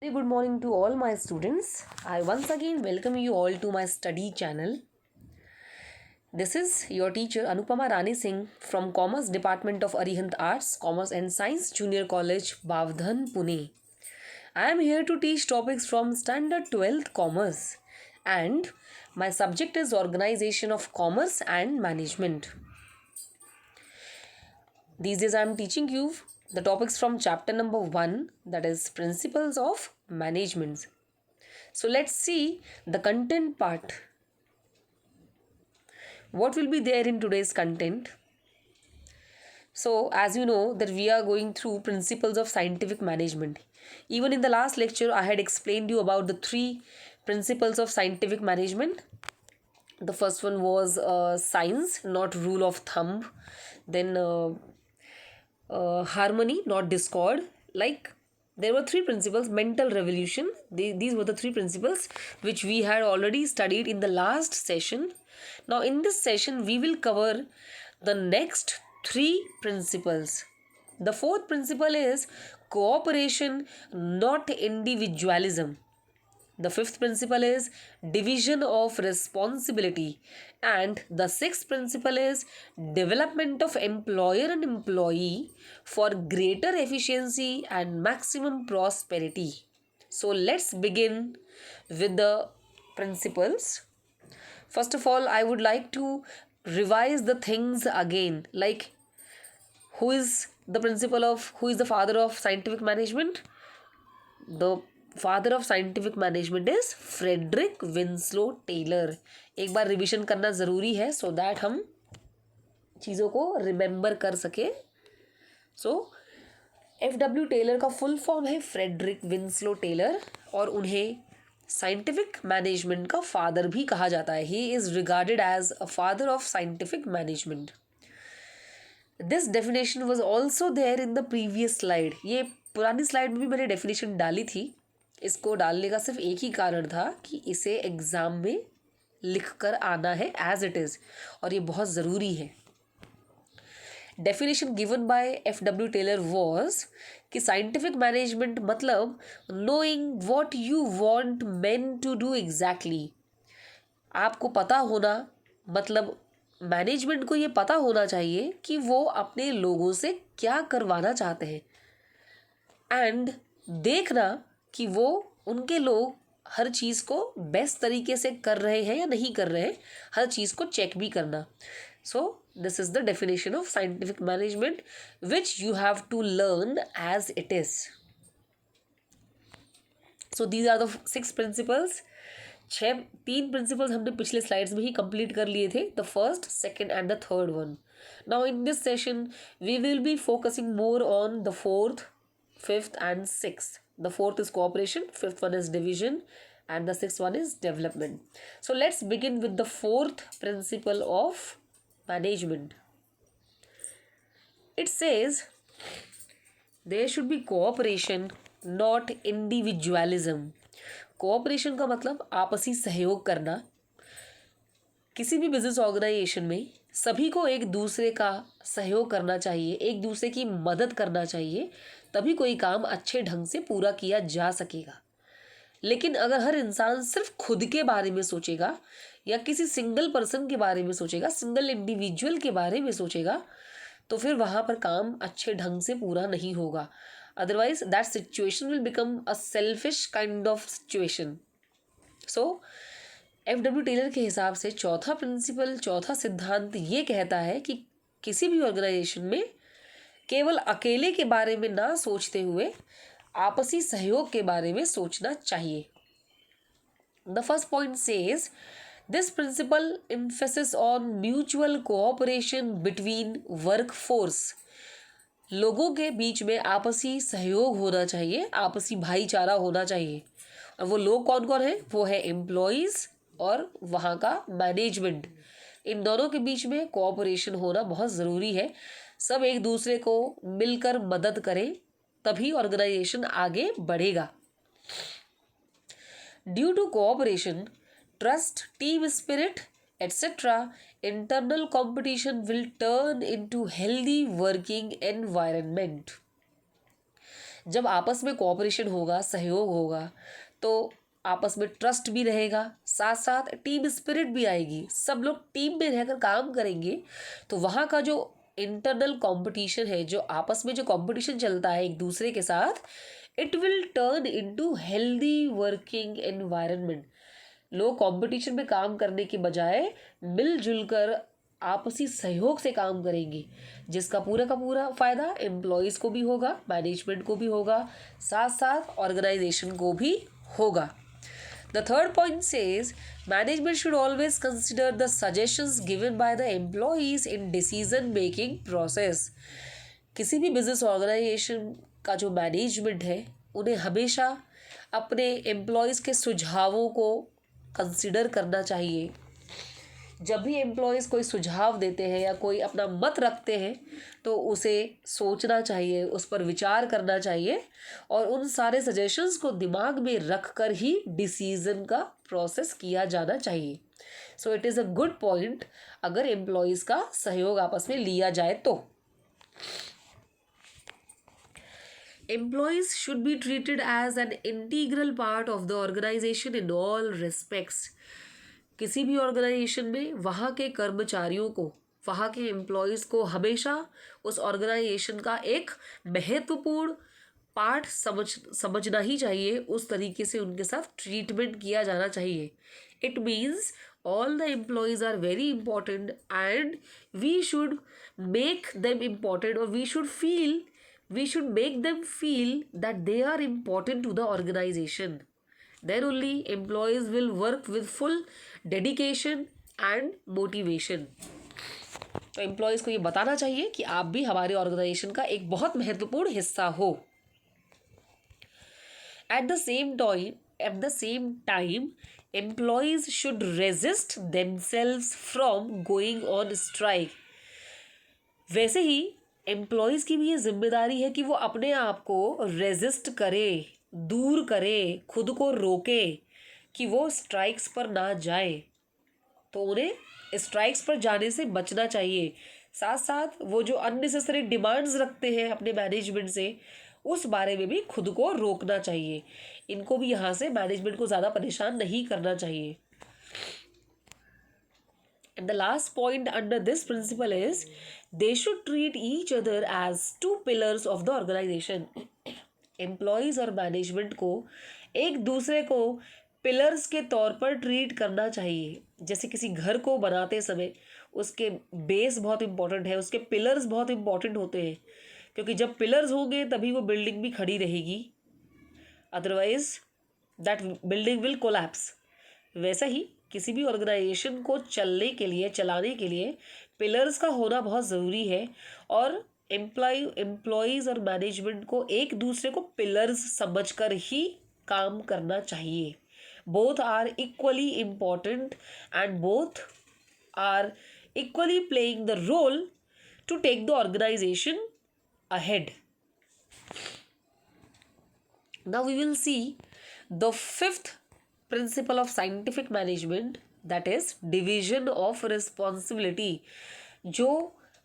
Very good morning to all my students. I once again welcome you all to my study channel. This is your teacher Anupama Rani Singh from Commerce Department of Arihant Arts, Commerce and Science Junior College, Bavdhan, Pune. I am here to teach topics from Standard 12th Commerce and my subject is Organization of Commerce and Management. These days I am teaching you the topics from chapter number 1, that is Principles of Management. So let's see the content part. What will be there in today's content? So as you know that we are going through principles of scientific management. Even in the last lecture I had explained you about the 3 principles of scientific management. The first one was science, not rule of thumb. Then harmony, not discord. Like there were 3 principles. Mental revolution, these were the 3 principles which we had already studied in the last session. Now in this session we will cover the next 3 principles. The 4th principle is cooperation, not individualism. The 5th principle is division of responsibility. And the 6th principle is development of employer and employee for greater efficiency and maximum prosperity. So let's begin with the principles. First of all, I would like to revise the things again. Like, who is the father of scientific management? The father of scientific management is Frederick Winslow Taylor. एक बार revision करना ज़रूरी है so that हम चीज़ों को remember कर सके. सो FW टेलर का फुल फॉर्म है फ्रेडरिक विंस्लो टेलर और उन्हें साइंटिफिक मैनेजमेंट का फादर भी कहा जाता है. He is regarded as a father of scientific management. This definition was also there in the previous slide. ये पुरानी स्लाइड में भी मैंने डेफिनेशन डाली थी. इसको डालने का सिर्फ एक ही कारण था कि इसे एग्ज़ाम में लिख कर आना है एज इट इज़ और ये बहुत ज़रूरी है. Definition given by FW Taylor was कि साइंटिफिक मैनेजमेंट मतलब knowing what you want men to do exactly. आपको पता होना, मतलब मैनेजमेंट को ये पता होना चाहिए कि वो अपने लोगों से क्या करवाना चाहते हैं एंड देखना कि वो उनके लोग हर चीज़ को बेस्ट तरीके से कर रहे हैं या नहीं कर रहे हैं, हर चीज़ को चेक भी करना. So this is the definition of scientific management which you have to learn as it is. So these are the 6 principles. 3 principles हमने पिछले स्लाइड्स में ही कंप्लीट कर लिए थे, the first, second and the third one. Now in this session we will be focusing more on the 4th, 5th and 6th. The 4th is cooperation, 5th one is division, and the 6th one is development. So let's begin with the 4th principle of management. It says there should be cooperation, not individualism. Cooperation का मतलब आपसी सहयोग करना. किसी भी business organisation में सभी को एक दूसरे का सहयोग करना चाहिए, एक दूसरे की मदद करना चाहिए, तभी कोई काम अच्छे ढंग से पूरा किया जा सकेगा. लेकिन अगर हर इंसान सिर्फ खुद के बारे में सोचेगा या किसी सिंगल पर्सन के बारे में सोचेगा, सिंगल इंडिविजुअल के बारे में सोचेगा, तो फिर वहाँ पर काम अच्छे ढंग से पूरा नहीं होगा. Otherwise that situation will become a selfish kind of situation. So FW Taylor के हिसाब से चौथा सिद्धांत ये कहता है कि किसी भी ऑर्गेनाइजेशन में केवल अकेले के बारे में ना सोचते हुए आपसी सहयोग के बारे में सोचना चाहिए. The first point says this principle emphasis on mutual cooperation between work force. लोगों के बीच में आपसी सहयोग होना चाहिए, आपसी भाईचारा होना चाहिए. और वो लोग कौन कौन हैं? वो है एम्प्लॉयज़ और वहाँ का मैनेजमेंट. इन दोनों के बीच में कोऑपरेशन होना बहुत ज़रूरी है. सब एक दूसरे को मिलकर मदद करें तभी ऑर्गेनाइजेशन आगे बढ़ेगा. Due to cooperation, trust, team spirit etcetera, internal competition will turn into healthy working environment. जब आपस में कोऑपरेशन होगा, सहयोग होगा, तो आपस में ट्रस्ट भी रहेगा, साथ साथ टीम स्पिरिट भी आएगी, सब लोग टीम में रहकर काम करेंगे, तो वहाँ का जो इंटरनल कंपटीशन है, जो आपस में जो कंपटीशन चलता है एक दूसरे के साथ, it will turn into healthy working environment. लोग कंपटीशन में काम करने के बजाय मिलजुल कर आपसी सहयोग से काम करेंगे, जिसका पूरा का पूरा फायदा एम्प्लॉयज को भी होगा, मैनेजमेंट को भी होगा, साथ साथ ऑर्गेनाइजेशन को भी होगा। The third point says management should always consider the suggestions given by the employees in decision making process. किसी भी बिजनेस ऑर्गेनाइजेशन का जो मैनेजमेंट है, उन्हें हमेशा अपने एम्प्लॉयज़ के सुझावों को कंसिडर करना चाहिए। जब भी एम्प्लॉयज़ कोई सुझाव देते हैं या कोई अपना मत रखते हैं, तो उसे सोचना चाहिए, उस पर विचार करना चाहिए और उन सारे सजेशंस को दिमाग में रख कर ही डिसीजन का प्रोसेस किया जाना चाहिए। So it is a good point अगर एम्प्लॉयज़ का सहयोग आपस में लिया जाए तो। Employees should be treated as an integral part of the organization in all respects. किसी भी ऑर्गेनाइजेशन में वहाँ के कर्मचारियों को, वहाँ के एम्प्लॉयज़ को हमेशा उस ऑर्गेनाइजेशन का एक महत्वपूर्ण पार्ट समझना ही चाहिए, उस तरीके से उनके साथ ट्रीटमेंट किया जाना चाहिए। It means all the employees are very important and we should make them important, or we should make them feel that they are important to the organization. Then only employees will work with full dedication and motivation. तो employees को ये बताना चाहिए कि आप भी हमारे organisation का एक बहुत महत्वपूर्ण हिस्सा हो। At the same time, employees should resist themselves from going on strike. वैसे ही एम्प्लॉयज़ की भी ये जिम्मेदारी है कि वो अपने आप को रेजिस्ट करे, दूर करे, खुद को रोके कि वो स्ट्राइक्स पर ना जाए। तो उन्हें स्ट्राइक्स पर जाने से बचना चाहिए। साथ साथ वो जो अननेसेसरी डिमांड्स रखते हैं अपने मैनेजमेंट से, उस बारे में भी खुद को रोकना चाहिए। इनको भी यहाँ से मैनेजमेंट को ज़्यादा परेशान नहीं करना चाहिए। And the last point under this principle is they should treat each other as two pillars of the organization. Employees और मैनेजमेंट को एक दूसरे को पिलर्स के तौर पर ट्रीट करना चाहिए। जैसे किसी घर को बनाते समय उसके बेस बहुत इंपॉर्टेंट है, उसके पिलर्स बहुत इंपॉर्टेंट होते हैं, क्योंकि जब पिलर्स होंगे तभी वो बिल्डिंग भी खड़ी रहेगी, otherwise that building will collapse. वैसा ही किसी भी ऑर्गेनाइजेशन को चलाने के लिए पिलर्स का होना बहुत ज़रूरी है, और एम्प्लॉयज़ और मैनेजमेंट को एक दूसरे को पिलर्स समझकर ही काम करना चाहिए। Both are equally important and both are equally playing the role to take the organisation ahead. Now we will see the fifth principle of scientific management, that is division of responsibility. जो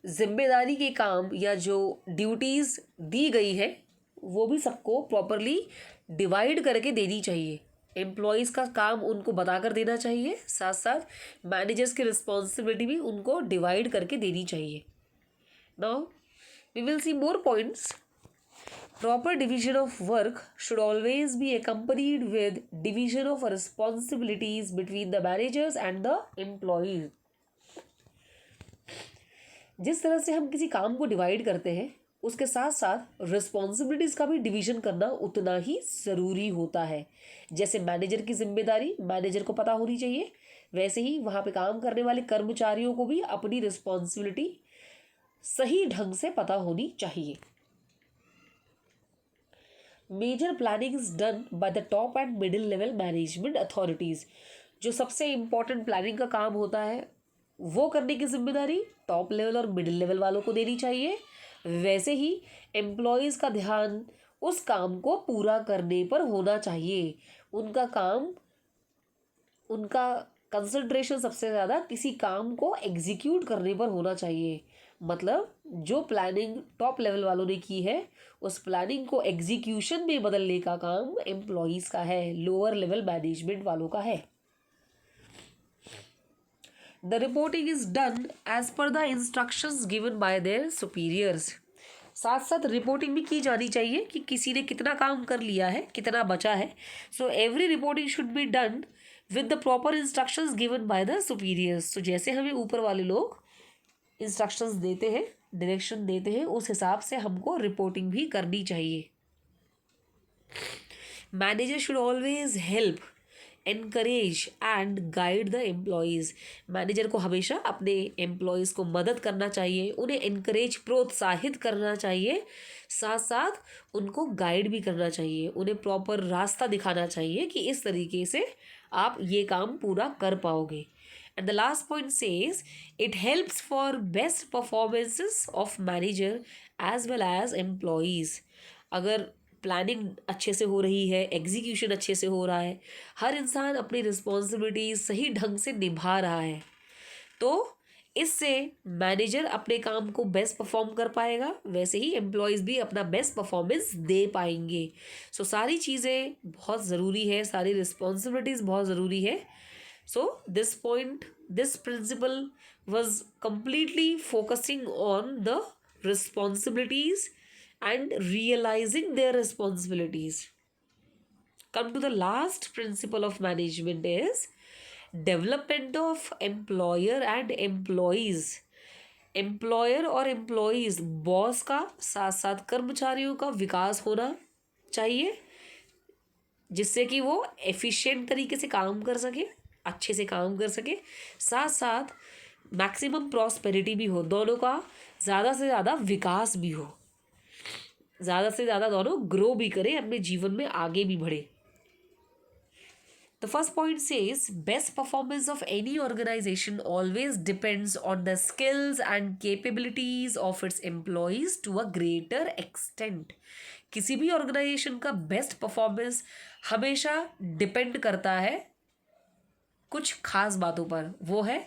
जिम्मेदारी के काम या जो duties दी गई है वो भी सबको प्रॉपरली डिवाइड करके देनी चाहिए। एम्प्लॉयज़ का काम उनको बताकर देना चाहिए, साथ साथ मैनेजर्स की रिस्पॉन्सिबिलिटी भी उनको डिवाइड करके देनी चाहिए। Now we will see more points. Proper division of work should always be accompanied with division of responsibilities between the managers and the employees. जिस तरह से हम किसी काम को डिवाइड करते हैं, उसके साथ साथ रिस्पॉन्सिबिलिटीज़ का भी डिवीजन करना उतना ही ज़रूरी होता है। जैसे मैनेजर की जिम्मेदारी मैनेजर को पता होनी चाहिए, वैसे ही वहाँ पे काम करने वाले कर्मचारियों को भी अपनी रिस्पॉन्सिबिलिटी सही ढंग से पता होनी चाहिए। Major planning is done by the top and middle level management authorities. जो सबसे इम्पॉर्टेंट प्लानिंग का काम होता है वो करने की जिम्मेदारी टॉप लेवल और मिडिल लेवल वालों को देनी चाहिए। वैसे ही एम्प्लॉयज़ का ध्यान उस काम को पूरा करने पर होना चाहिए। उनका कंसंट्रेशन सबसे ज़्यादा किसी काम को एग्जीक्यूट करने पर होना चाहिए। मतलब जो प्लानिंग टॉप लेवल वालों ने की है उस प्लानिंग को एग्जीक्यूशन में बदलने का काम एम्प्लॉयज़ का है, लोअर लेवल मैनेजमेंट वालों का है। The reporting is done as per the instructions given by their superiors. साथ साथ रिपोर्टिंग भी की जानी चाहिए कि किसी ने कितना काम कर लिया है, कितना बचा है। So every reporting should be done with the proper instructions given by the superiors. तो जैसे हमें ऊपर वाले लोग इंस्ट्रक्शंस देते हैं, डायरेक्शन देते हैं, उस हिसाब से हमको रिपोर्टिंग भी करनी चाहिए। Manager should always help, encourage and guide the employees. Manager को हमेशा अपने एम्प्लॉयज़ को मदद करना चाहिए, उन्हें एनकरेज, प्रोत्साहित करना चाहिए, साथ साथ उनको गाइड भी करना चाहिए, उन्हें प्रॉपर रास्ता दिखाना चाहिए कि इस तरीके से आप ये काम पूरा कर पाओगे। And the last point says it helps for best performances of manager as well as employees. अगर प्लानिंग अच्छे से हो रही है, एग्जीक्यूशन अच्छे से हो रहा है, हर इंसान अपनी रिस्पॉन्सिबिलिटीज सही ढंग से निभा रहा है, तो इससे मैनेजर अपने काम को बेस्ट परफॉर्म कर पाएगा, वैसे ही एम्प्लॉयज़ भी अपना बेस्ट परफॉर्मेंस दे पाएंगे। सो सारी चीज़ें बहुत ज़रूरी है, सारी रिस्पॉन्सिबिलिटीज़ बहुत ज़रूरी है। So this principle was completely focusing on the responsibilities and realizing their responsibilities. Come to the last principle of management is development of employer and employees. Employer और एम्प्लॉयज़, बॉस का साथ साथ कर्मचारियों का विकास होना चाहिए, जिससे कि वो एफिशिएंट तरीके से काम कर सके, अच्छे से काम कर सके, साथ साथ मैक्सिमम प्रॉस्पेरिटी भी हो, दोनों का ज़्यादा से ज़्यादा विकास भी हो, ज़्यादा से ज़्यादा दोनों ग्रो भी करें, अपने जीवन में आगे भी बढ़े। The first point says best performance of any organization always depends on the skills and capabilities of its employees to a greater extent. किसी भी ऑर्गेनाइजेशन का बेस्ट परफॉर्मेंस हमेशा डिपेंड करता है कुछ खास बातों पर। वो है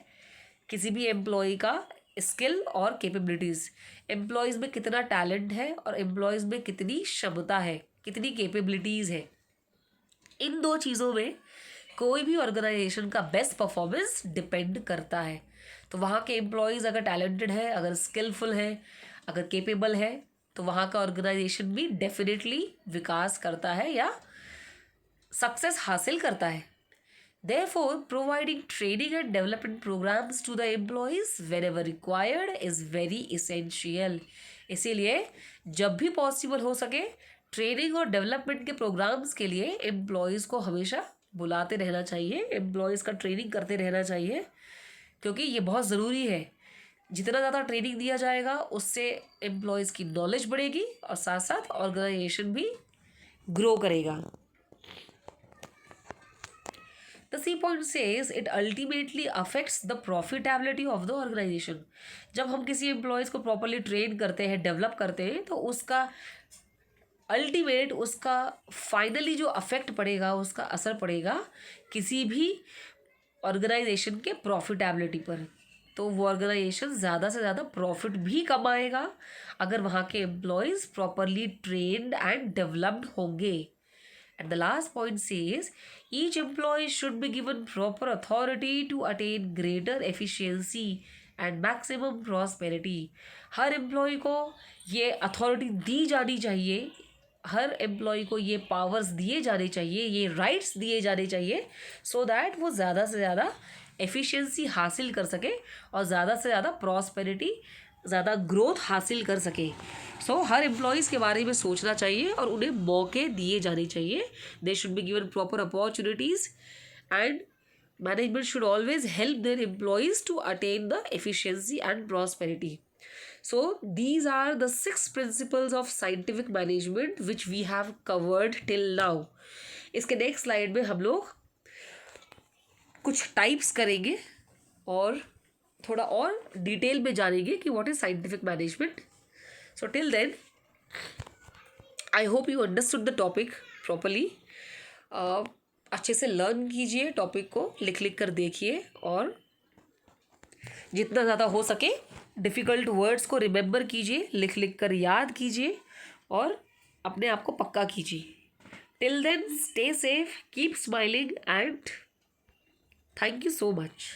किसी भी एम्प्लॉय का स्किल और कैपेबिलिटीज़, एम्प्लॉयज़ में कितना टैलेंट है और एम्प्लॉयज़ में कितनी क्षमता है, कितनी कैपेबिलिटीज़ है। इन दो चीज़ों में कोई भी ऑर्गेनाइजेशन का बेस्ट परफॉर्मेंस डिपेंड करता है। तो वहाँ के एम्प्लॉयज़ अगर टैलेंटेड है, अगर स्किलफुल है, अगर कैपेबल है, तो वहाँ का ऑर्गेनाइजेशन भी डेफिनेटली विकास करता है या सक्सेस हासिल करता है। Therefore, providing training and development programs to the employees whenever required is very essential. इसीलिए जब भी पॉसिबल हो सके ट्रेनिंग और डेवलपमेंट के प्रोग्राम्स के लिए एम्प्लॉयज़ को हमेशा बुलाते रहना चाहिए, एम्प्लॉयज़ का ट्रेनिंग करते रहना चाहिए, क्योंकि ये बहुत ज़रूरी है। जितना ज़्यादा ट्रेनिंग दिया जाएगा उससे एम्प्लॉयज़ की नॉलेज बढ़ेगी और साथ साथ ऑर्गेनाइजेशन भी ग्रो करेगा। The C point says it ultimately affects the profitability of the organization. जब हम किसी एम्प्लॉयज़ को प्रॉपरली ट्रेन करते हैं, डेवलप करते हैं, तो उसका अल्टीमेट, उसका फाइनली जो अफेक्ट पड़ेगा, उसका असर पड़ेगा किसी भी ऑर्गेनाइजेशन के प्रॉफिटेबिलिटी पर। तो वो ऑर्गेनाइजेशन ज़्यादा से ज़्यादा प्रॉफिट भी कमाएगा अगर वहाँ के employees properly trained and developed होंगे। And the last point says each employee should be given proper authority to attain greater efficiency and maximum prosperity. हर एम्प्लॉय को ये अथॉरिटी दी जानी चाहिए, हर एम्प्लॉय को ये पावर्स दिए जाने चाहिए, ये राइट्स दिए जाने चाहिए, सो दैट वो ज़्यादा से ज़्यादा एफिशिएंसी हासिल कर सके और ज़्यादा से ज़्यादा प्रॉस्पेरिटी, ज़्यादा ग्रोथ हासिल कर सके। सो हर एम्प्लॉयज़ के बारे में सोचना चाहिए और उन्हें मौके दिए जाने चाहिए। They should be given proper opportunities and management should always help their employees to attain the efficiency and prosperity. So these are the 6 principles of scientific management which we have covered till now. इसके next slide में हम लोग कुछ types करेंगे और थोड़ा और detail में जानेंगे कि what is scientific management. So till then I hope you understood the topic properly. अच्छे से लर्न कीजिए, टॉपिक को लिख कर देखिए और जितना ज़्यादा हो सके डिफ़िकल्ट वर्ड्स को रिमेंबर कीजिए, लिख लिख कर याद कीजिए और अपने आप को पक्का कीजिए. Till then, stay safe, keep smiling, and thank you so much.